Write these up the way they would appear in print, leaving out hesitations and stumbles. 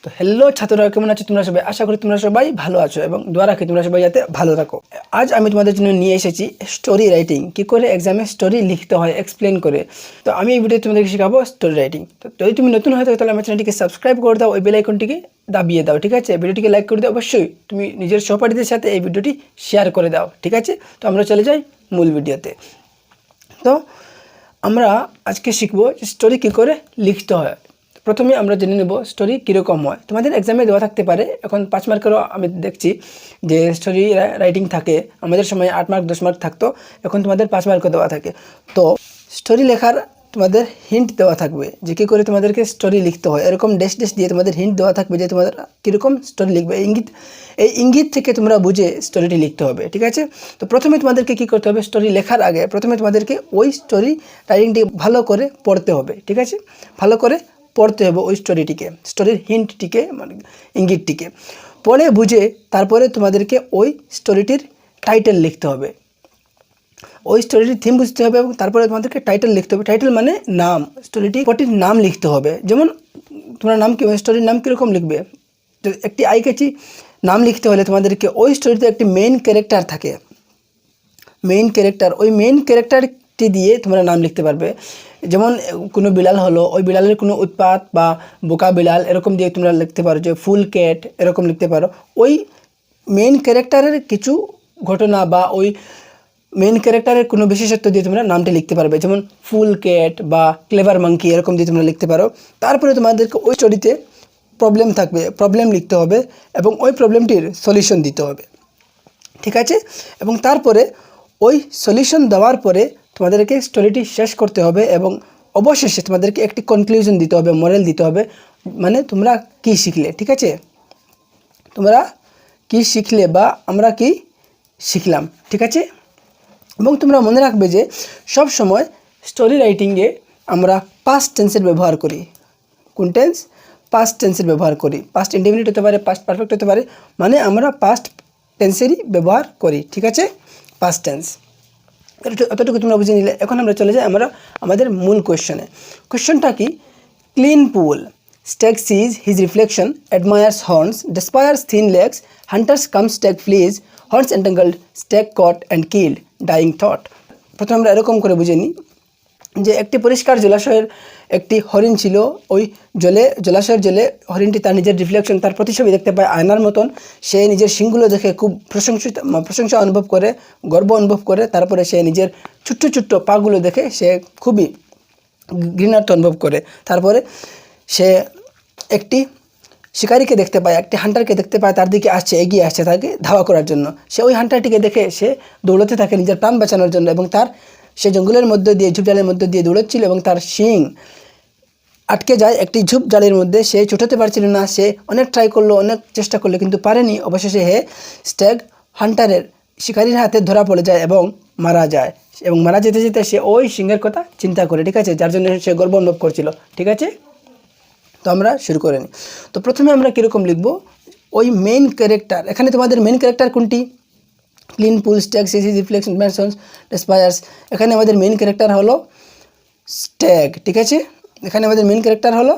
তো হ্যালো ছাত্ররা, কেমন আছো তোমরা সবাই? আশা করি তোমরা সবাই ভালো আছো এবং দোয়া রাখি তোমরা সবাই যাতে ভালো থাকো। আজ আমি তোমাদের জন্য নিয়ে এসেছি স্টোরি রাইটিং, কী করে এক্সামে স্টোরি লিখতে হয় এক্সপ্লেন করে। তো আমি এই ভিডিওতে তোমাদেরকে শেখাবো স্টোরি রাইটিং। তো যদি তুমি নতুন হয়ে থাকো তাহলে আমার চ্যানেলটিকে সাবস্ক্রাইব করে দাও, ওই বেল আইকনটিকে দাবিয়ে দাও, ঠিক আছে? ভিডিওটিকে লাইক করে দাও, অবশ্যই তুমি নিজের সহপাঠীদের সাথে এই ভিডিওটি শেয়ার করে দাও, ঠিক আছে? তো আমরা চলে যাই মূল ভিডিওতে। তো আমরা আজকে শিখবো স্টোরি কী করে লিখতে হয়। প্রথমে আমরা জেনে নেব স্টোরি কীরকম হয়। তোমাদের এক্সামে দেওয়া থাকতে পারে, এখন 5 মার্কেরও আমি দেখছি যে স্টোরি রাইটিং থাকে। আমাদের সময় 8 মার্ক 10 মার্ক থাকতো, এখন তোমাদের 5 মার্কও দেওয়া থাকে। তো স্টোরি লেখার তোমাদের হিন্ট দেওয়া থাকবে যে কী করে তোমাদেরকে স্টোরি লিখতে হয়। এরকম ড্যাশ ড্যাশ দিয়ে তোমাদের হিন্ট দেওয়া থাকবে যে তোমাদের কীরকম স্টোরি লিখবে। এই ইঙ্গিত থেকে তোমরা বুঝে স্টোরিটি লিখতে হবে, ঠিক আছে? তো প্রথমে তোমাদেরকে কী করতে হবে, স্টোরি লেখার আগে প্রথমে তোমাদেরকে ওই স্টোরি রাইটিংটি ভালো করে পড়তে হবে, ঠিক আছে? ভালো করে পড়তে হবে ওই স্টোরিটিকে, স্টোরির হিন্টটিকে, মানে ইঙ্গিতটিকে পড়ে বুঝে তারপরে তোমাদেরকে ওই স্টোরিটির টাইটেল লিখতে হবে। ওই স্টোরিটির থিম বুঝতে হবে এবং তারপরে তোমাদেরকে টাইটেল লিখতে হবে। টাইটেল মানে নাম, স্টোরিটির নাম লিখতে হবে। যেমন তোমার নাম কি, স্টোরির নাম কীরকম লিখবে? তো একটি আই ক্যাচি নাম লিখতে হলে তোমাদেরকে ওই স্টোরিতে একটি মেইন ক্যারেক্টার থাকে, মেইন ক্যারেক্টার, ওই মেইন ক্যারেক্টারটি দিয়ে তোমরা নাম লিখতে পারবে। যেমন কোনো বিড়াল হলো, ওই বিড়ালের কোনো উৎপাত বা বোকা বিড়াল এরকম দিয়ে তোমরা লিখতে পারো, যে ফুল ক্যাট এরকম লিখতে পারো। ওই মেইন ক্যারেক্টারের কিছু ঘটনা বা ওই মেইন ক্যারেক্টারের কোনো বিশেষত্ব দিয়ে তোমরা নামটি লিখতে পারবে। যেমন ফুল ক্যাট বা ক্লেভার মাঙ্কি এরকম দিয়ে তোমরা লিখতে পারো। তারপরে তোমাদেরকে ওই স্টোরিতে প্রবলেম থাকবে, প্রবলেম লিখতে হবে এবং ওই প্রবলেমটির সলিউশন দিতে হবে, ঠিক আছে? এবং তারপরে ওই সলিউশন দেওয়ার পরে তোমাদেরকে স্টোরিটি শেষ করতে হবে এবং অবশেষে তোমাদেরকে একটি কনক্লুশন দিতে হবে, মোরাল দিতে হবে, মানে তোমরা কি শিখলে, ঠিক আছে? তোমরা কি শিখলে বা আমরা কি শিখলাম, ঠিক আছে? এবং তোমরা মনে রাখবে যে সব সময় স্টোরি রাইটিংয়ে আমরা পাস্ট টেন্সের ব্যবহার করি। কোন টেন্স? পাস্ট টেন্সের ব্যবহার করি। পাস্ট ইনডেফিনিট হতে পারে, পাস্ট পারফেক্ট হতে পারে, মানে আমরা পাস্ট টেন্সেরই ব্যবহার করি, ঠিক আছে? Past tense. অতটুকু তোমরা বুঝে নিলে। এখন আমরা চলে যাই আমাদের মূল কোয়েশ্চনে। কোয়েশ্চনটা কি? Clean pool, stag sees his reflection, admires horns, despairs thin legs, hunters come stag flees, horns entangled, stag caught and killed, dying thought. প্রথমে আমরা এরকম করে বুঝে নিই যে একটি পরিষ্কার জলাশয়ের একটি হরিণ ছিল। ওই জলাশয়ের জলে হরিণটি তার নিজের রিফ্লেকশন, তার প্রতিছবি দেখতে পায় আয়নার মতন। সে নিজের শিংগুলো দেখে খুব প্রশংসা অনুভব করে, গর্ব অনুভব করে। তারপরে সে নিজের ছোট্ট ছোট্ট পাগুলো দেখে সে খুবই ঘৃণার্থ অনুভব করে। তারপরে সে একটি শিকারীকে দেখতে পায়, একটি হান্টারকে দেখতে পায়, তার দিকে আসছে, এগিয়ে আসছে তাকে ধাওয়া করার জন্য। সে ওই হান্টারটিকে দেখে সে দৌড়াতে থাকে নিজের প্রাণ বাঁচানোর জন্য এবং সে জঙ্গলের মধ্যে দিয়ে, ঝোপঝাড়ের মধ্যে দিয়ে দৌড়াচ্ছিল এবং তার শিং আটকে যায় একটি ঝোপঝাড়ের মধ্যে। সে ছুটাতে পারছিল না, সে অনেক ট্রাই করলো, অনেক চেষ্টা করলো, কিন্তু পারেনি। অবশেষে স্ট্যাগ হান্টারের শিকারীর হাতে ধরা পড়ে যায় এবং মারা যায়। এবং মারা যেতে যেতে সে ওই সিংহের কথা চিন্তা করে, ঠিক আছে, যার জন্য সে গর্ব অনুভব করছিল, ঠিক আছে? তো আমরা শুরু করে নিই। তো প্রথমে আমরা কীরকম লিখব, ওই মেইন ক্যারেক্টার। এখানে তোমাদের মেইন ক্যারেক্টার কোনটি? ক্লিন পুল, স্ট্যাগ সিজ হিজ রিফ্লেকশন, ম্যানসন্স, ডেসপায়ার্স। এখানে আমাদের মেইন ক্যারেক্টার হলো স্ট্যাগ, ঠিক আছে? এখানে আমাদের মেইন ক্যারেক্টার হলো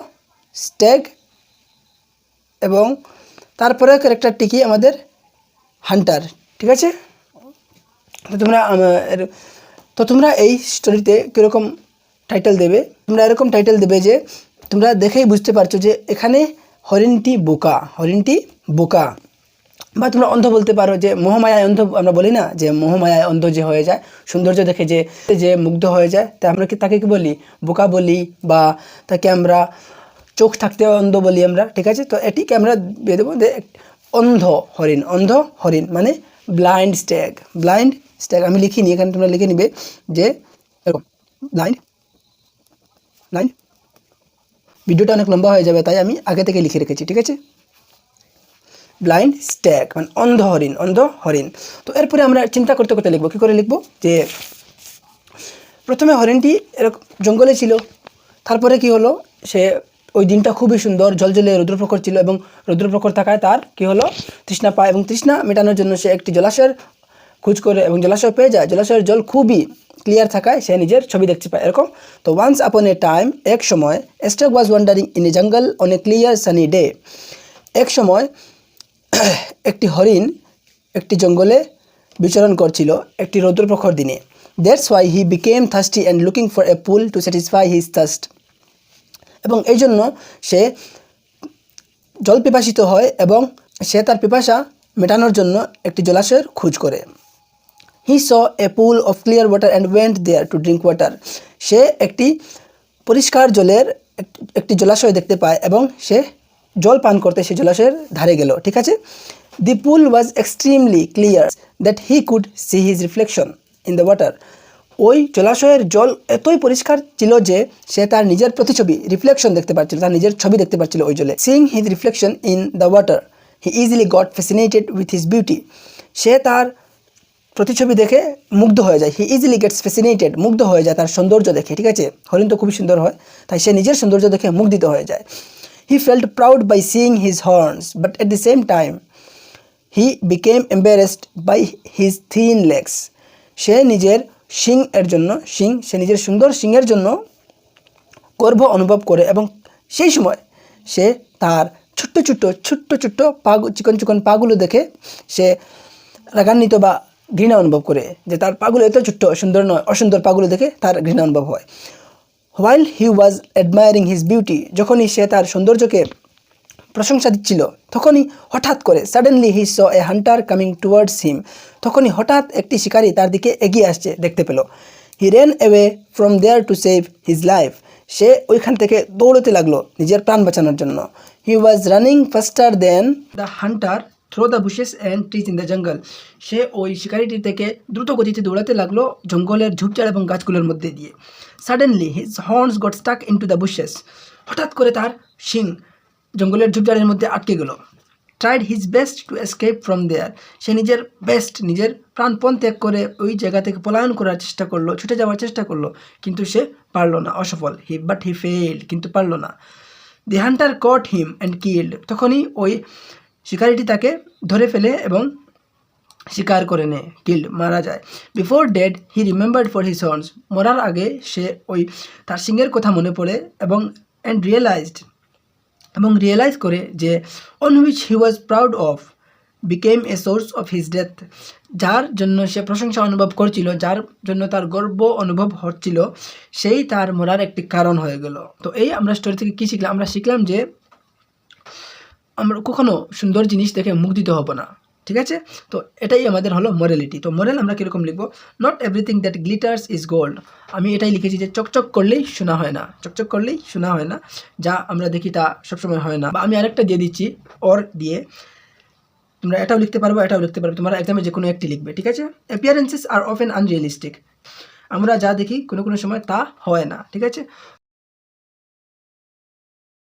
স্ট্যাগ এবং তারপরে ক্যারেক্টারটি কি? আমাদের হান্টার, ঠিক আছে? তো তোমরা এই স্টোরিতে কীরকম টাইটেল দেবে? তোমরা এরকম টাইটেল দেবে যে তোমরা দেখেই বুঝতে পারছো যে এখানে হরিণটি বোকা, বা তোমরা অন্ধ বলতে পারো, যে মোহমায়ায় অন্ধ আমরা বলি না, যে মোহমায়ায় অন্ধ যে হয়ে যায়, সৌন্দর্য দেখে যে মুগ্ধ হয়ে যায়, তাই আমরা তাকে কি বলি? বোকা বলি, বা তাকে আমরা চোখ থাকতে অন্ধ বলি আমরা, ঠিক আছে? তো এটিকে আমরা দিয়ে দেবো যে অন্ধ হরিণ মানে ব্লাইন্ড স্ট্যাগ। আমি লিখিনি, এখানে তোমরা লিখে নিবে যে এরকম ব্লাইন্ড। ভিডিওটা অনেক লম্বা হয়ে যাবে, তাই আমি আগে থেকে লিখে রেখেছি, ঠিক আছে? ব্লাইন্ড স্ট্যাগ মানে অন্ধ হরিণ। তো এরপরে আমরা চিন্তা করতে করতে লিখবো। কী করে লিখবো? যে প্রথমে হরিণটি এরকম জঙ্গলে ছিল, তারপরে কি হলো, সে ওই দিনটা খুবই সুন্দর, ঝলঝলে রৌদ্রপ্রখর ছিল এবং রৌদ্রপ্রখর থাকায় তার কি হলো, তৃষ্ণা পায় এবং তৃষ্ণা মেটানোর জন্য সে একটি জলাশয়ের খোঁজ করে এবং জলাশয় পেয়ে যায়। জলাশয়ের জল খুবই ক্লিয়ার থাকায় সে নিজের ছবি দেখতে পায় এরকম। তো ওয়ান্স আপন এ টাইম, এক সময়, stag was wandering in a jungle on a clear sunny day. এক সময় একটি হরিণ একটি জঙ্গলে বিচরণ করছিল একটি রৌদ্রপ্রখর দিনে। That's why he became thirsty and looking for a pool to satisfy his thirst. এবং এই জন্য সে জল পিপাসিত হয় এবং সে তার পিপাসা মেটানোর জন্য একটি জলাশয়ের খোঁজ করে। He saw a pool of clear water and went there to drink water. সে একটি পরিষ্কার জলের একটি জলাশয় দেখতে পায় এবং সে জল পান করতে সে জলাশয়ের ধারে গেল। ঠিক আছে। The pool was extremely clear that he could see his reflection in the water. ওই জলাশয়ের জল এতই পরিষ্কার ছিল যে সে তার নিজের প্রতিছবি রিফ্লেকশন দেখতে পাচ্ছিল, তার নিজের ছবি দেখতে পাচ্ছিল ওই জলে। Seeing his reflection in the water he easily got fascinated with his beauty. সে তার প্রতিছবি দেখে মুগ্ধ হয়ে যায়। হি ইজিলি গেটস ফ্যাসিনেটেড, মুগ্ধ হয়ে যায় তার সৌন্দর্য দেখে। ঠিক আছে। হরিণ তো খুবই সুন্দর হয়, তাই সে নিজের সৌন্দর্য দেখে মুগ্ধিত হয়ে যায়। He felt proud by seeing his horns but at the same time he became embarrassed by his thin legs. সে নিজের শিং এর জন্য সে নিজের সুন্দর শিংয়ের জন্য গর্ব অনুভব করে এবং সেই সময় সে তার ছোট্ট ছোট্ট চিকন চিকন পাগুলো দেখে সে রাগান্বিত বা ঘৃণা অনুভব করে যে তার পাগুলো এত ছোট্ট, সুন্দর নয়, অসুন্দর পাগুলো দেখে তার ঘৃণা অনুভব হয়। While he was অ্যাডমায়ারিং his beauty, যখনই সে তার সৌন্দর্যকে প্রশংসা দিচ্ছিল তখনই হঠাৎ করে সাডেনলি হি স এ হান্টার কামিং টুয়ার্ডস হিম, তখনই হঠাৎ একটি শিকারী তার দিকে এগিয়ে আসছে দেখতে পেল। He ran away from there to save his life, সে ওইখান থেকে দৌড়তে লাগলো নিজের প্রাণ বাঁচানোর জন্য। He was running faster than the hunter through the bushes and trees in the jungle. সে ওই শিকারিটি থেকে দ্রুত গতিতে দৌড়াতে লাগলো জঙ্গলের ঝোপঝাড় এবং গাছগুলোর মধ্যে দিয়ে। Suddenly his horns got stuck into the bushes, হঠাৎ করে তার শিং জঙ্গলের ঝোপঝাড়ের মধ্যে আটকে গেল। Tried his best to escape from there, সে নিজের প্রাণপণ ত্যাগ করে ওই জায়গা থেকে পলায়ন করার চেষ্টা করলো, ছুটে যাওয়ার চেষ্টা করলো, কিন্তু সে পারলো না, অসফল। বাট হি ফেইল্ড, কিন্তু পারলো না। The hunter caught him and killed, তখনই ওই শিকারিটি তাকে ধরে ফেলে এবং শিকার করে নেয়, কিল্ড, মারা যায়। Before dead he remembered for his horns, মরার আগে সে ওই তার সিংহের কথা মনে পড়ে এবং রিয়েলাইজ করে যে on which he was proud of became a source of his death, যার জন্য সে প্রশংসা অনুভব করছিল, যার জন্য তার গর্ব অনুভব হচ্ছিল, সেই তার মরার একটি কারণ হয়ে গেল। তো এই আমরা স্টোরি থেকে কী শিখলাম? আমরা শিখলাম যে আমরা কখনো সুন্দর জিনিস দেখে মুগ্ধিত হব না। ঠিক আছে। তো এটাই আমাদের হলো মোরালিটি। তো মোরাল আমরা কীরকম লিখবো? Not everything that glitters is gold. আমি এটাই লিখেছি যে চকচক করলেই শোনা হয় না, যা আমরা দেখি তা সবসময় হয় না। বা আমি আরেকটা দিয়ে দিচ্ছি, অর দিয়ে তোমরা এটাও লিখতে পারবো, তোমরা এক্সামে যে কোনো একটি লিখবে। ঠিক আছে। অ্যাপিয়ারেন্সেস আর অফেন আনরিয়েলিস্টিক, আমরা যা দেখি কোনো সময় তা হয় না। ঠিক আছে।